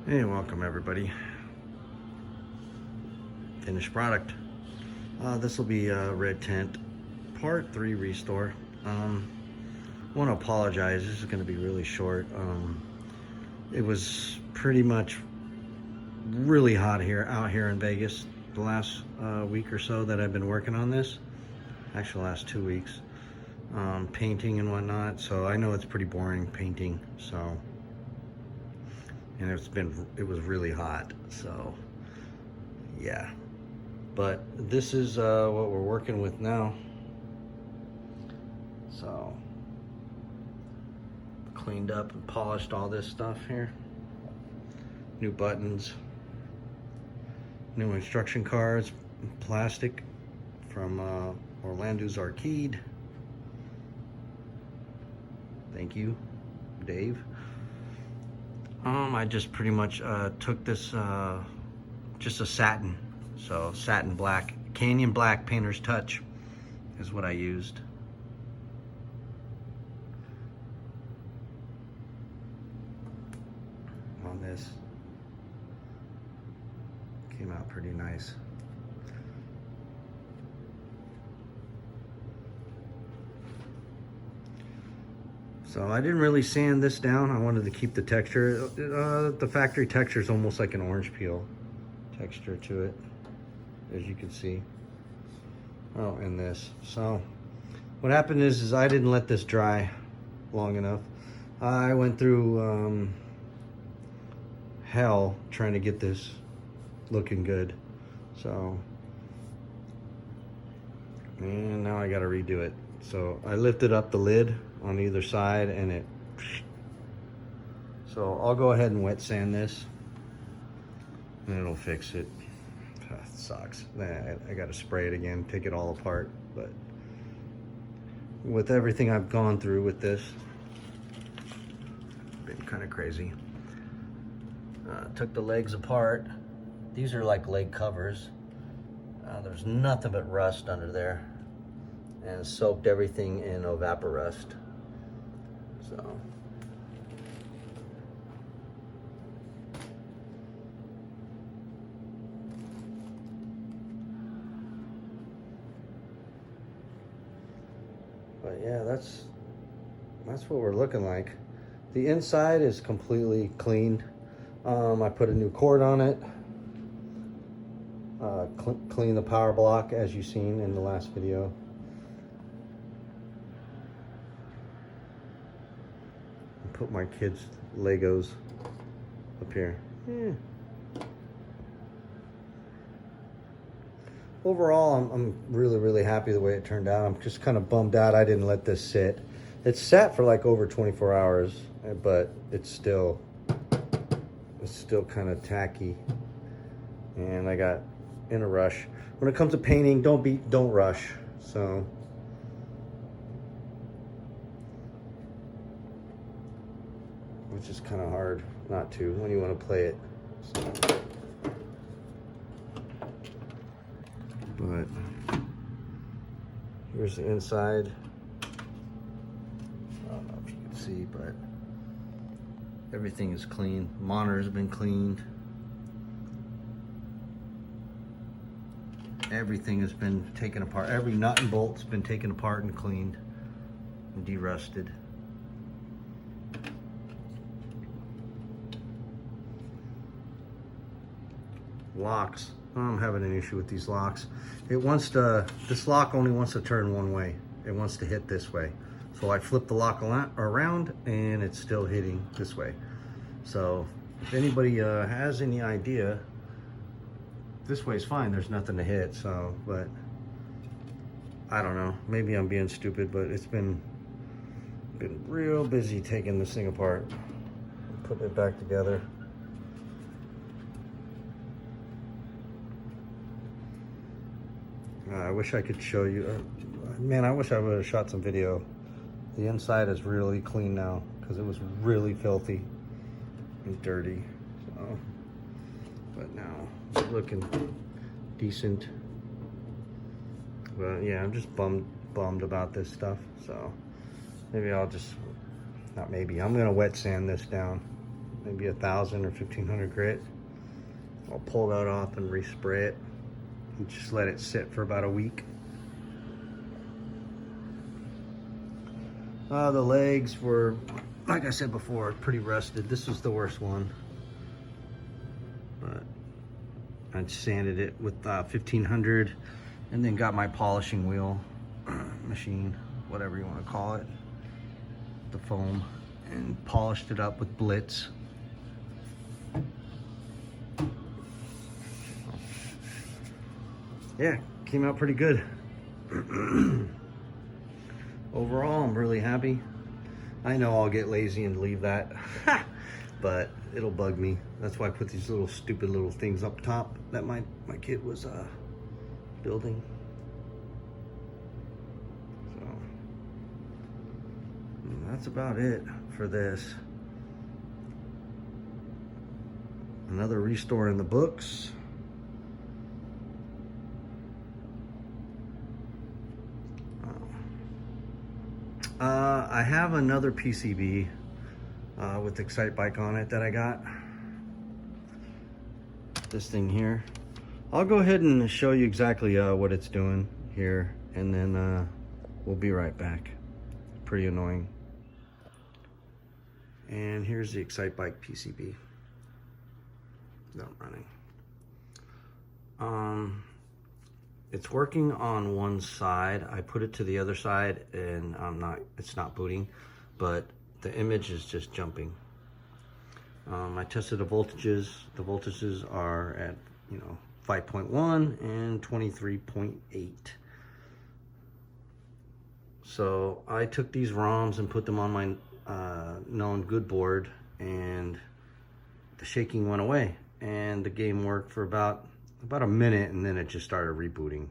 Hey, welcome everybody. Finished product. This will be red tint part 3 restore. I want to apologize. This is going to be really short. It was pretty much really hot out here in Vegas the last week or so that I've been working on this. Actually, last 2 weeks, painting and whatnot. So I know it's pretty boring painting. So. And it was really hot, so yeah. But this is what we're working with now. So cleaned up and polished all this stuff here. New buttons, new instruction cards, plastic from Orlando's Arcade. Thank you, Dave. I just pretty much took this, just a satin, so satin black, Canyon Black Painter's Touch is what I used. On this, came out pretty nice. So I didn't really sand this down. I wanted to keep the texture. The factory texture is almost like an orange peel texture to it, as you can see. Oh, and this. So what happened is I didn't let this dry long enough. I went through hell trying to get this looking good. So, and now I gotta redo it. So I lifted up the lid on either side and it, so I'll go ahead and wet sand this and it'll fix it. It sucks. I gotta spray it again, take it all apart. But with everything I've gone through with this, been kind of crazy. Took the legs apart. These are like leg covers. There's nothing but rust under there, and soaked everything in evaporust. So but yeah, that's what we're looking like. The inside is completely cleaned. I put a new cord on it. Clean the power block as you've seen in the last video. Put my kids' Legos up here. Overall, I'm really happy the way it turned out. I'm just kind of bummed out I didn't let this sit. It sat for like over 24 hours, but it's still kind of tacky. And I got in a rush. When it comes to painting, don't rush. So which is kind of hard not to when you want to play it. So. But here's the inside. I don't know if you can see, but everything is clean. Monitor's been cleaned. Everything has been taken apart. Every nut and bolt's been taken apart and cleaned and de-rusted. Locks. I'm having an issue with these locks. This lock only wants to turn one way. It wants to hit this way. So I flip the lock around and it's still hitting this way. So if anybody has any idea, this way's fine. There's nothing to hit. So, but I don't know. Maybe I'm being stupid, but it's been real busy taking this thing apart, putting it back together. I wish I could show you. Man, I wish I would have shot some video. The inside is really clean now because it was really filthy and dirty. So, but now it's looking decent. But yeah, I'm just bummed about this stuff. So maybe I'll just, not maybe, I'm gonna wet sand this down maybe 1,000 or 1,500 grit. I'll pull that off and respray it and just let it sit for about a week. The legs were, like I said before, pretty rusted. This was the worst one, but I sanded it with 1,500 and then got my polishing wheel machine, whatever you want to call it, the foam, and polished it up with Blitz. Yeah, came out pretty good. Overall, I'm really happy. I know I'll get lazy and leave that, but it'll bug me. That's why I put these little stupid little things up top that my kid was building. So that's about it for this. Another restore in the books. I have another PCB with Excite Bike on it that I got. This thing here. I'll go ahead and show you exactly what it's doing here, and then we'll be right back. Pretty annoying. And here's the Excite Bike PCB that I'm running. It's working on one side. I put it to the other side and it's not booting, but the image is just jumping. I tested the voltages. The voltages are at 5.1 and 23.8. So I took these ROMs and put them on my known good board, and the shaking went away and the game worked for about a minute, and then it just started rebooting.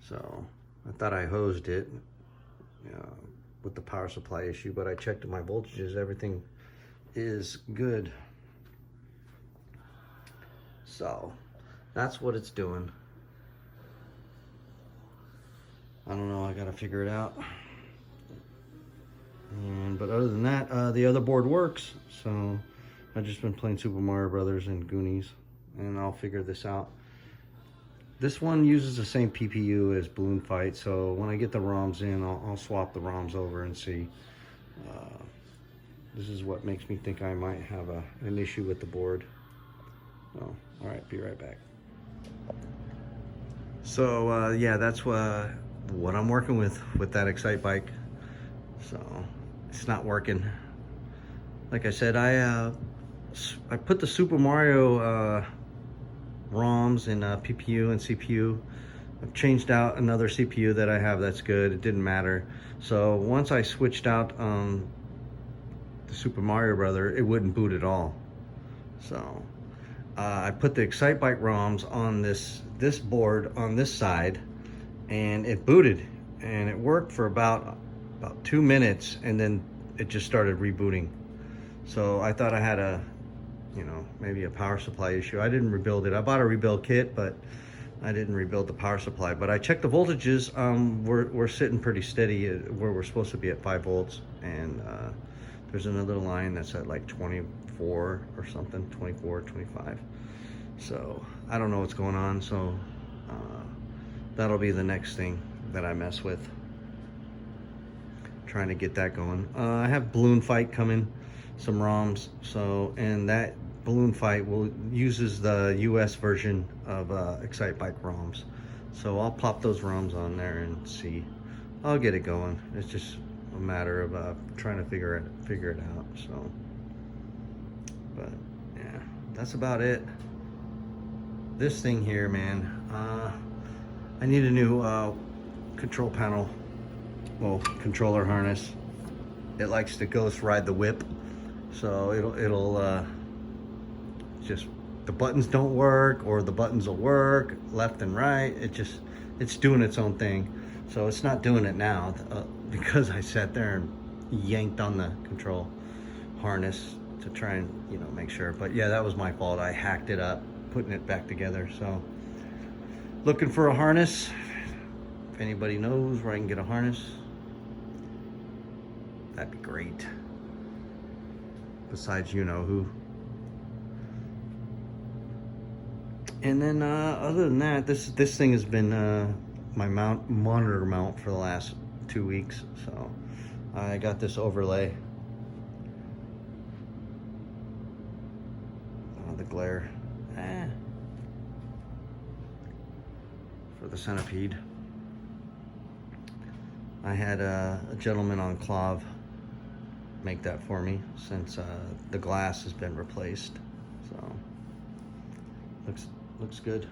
So I thought I hosed it with the power supply issue, but I checked my voltages, everything is good. So that's what it's doing. I don't know, I gotta figure it out. But other than that, the other board works. So I've just been playing Super Mario Brothers and Goonies, and I'll figure this out. This one uses the same PPU as Balloon Fight, so when I get the ROMs in, I'll swap the ROMs over and see. This is what makes me think I might have an issue with the board. Oh, all right, be right back. So yeah, that's what I'm working with that Excite Bike. So it's not working. Like I said, I put the Super Mario ROMs and PPU and CPU. I've changed out another CPU that I have that's good. It didn't matter. So once I switched out the Super Mario Brother, it wouldn't boot at all. So I put the Excite Bike ROMs on this board on this side, and it booted, and it worked for about 2 minutes, and then it just started rebooting. So I thought I had maybe a power supply issue. I didn't rebuild it. I bought a rebuild kit, but I didn't rebuild the power supply. But I checked the voltages. We're sitting pretty steady where we're supposed to be at 5 volts. And there's another line that's at like 24 or something, 24, 25. So I don't know what's going on. So that'll be the next thing that I mess with. Trying to get that going. I have Balloon Fight coming, some ROMs. So, and that Balloon Fight uses the US version of Excite Bike ROMs. So I'll pop those ROMs on there and see. I'll get it going. It's just a matter of trying to figure it out. So, but yeah, that's about it. This thing here, man, I need a new control panel, well, controller harness. It likes to ghost ride the whip, so it'll just, the buttons don't work, or the buttons will work left and right. It's doing its own thing. So it's not doing it now because I sat there and yanked on the control harness to try and make sure. But yeah, that was my fault. I hacked it up putting it back together. So looking for a harness. If anybody knows where I can get a harness, that'd be great. besides you know who. And then other than that, this thing has been my monitor mount for the last 2 weeks. So I got this overlay. The glare for the centipede. I had a gentleman on Klov make that for me since the glass has been replaced. So looks good.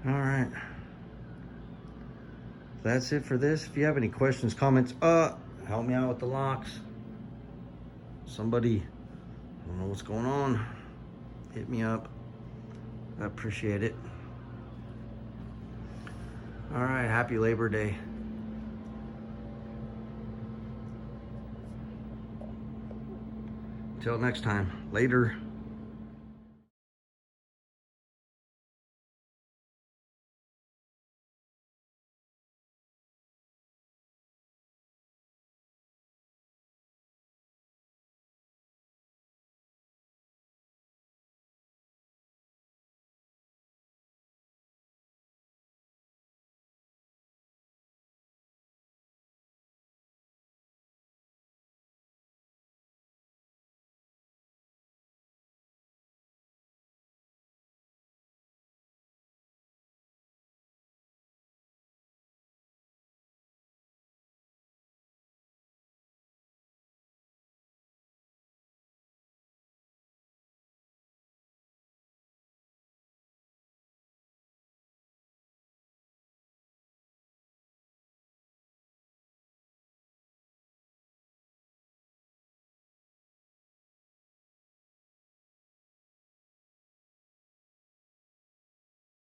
All right. That's it for this. If you have any questions, comments, help me out with the locks. Somebody, I don't know what's going on, hit me up. I appreciate it. All right, happy Labor Day. Till next time, later.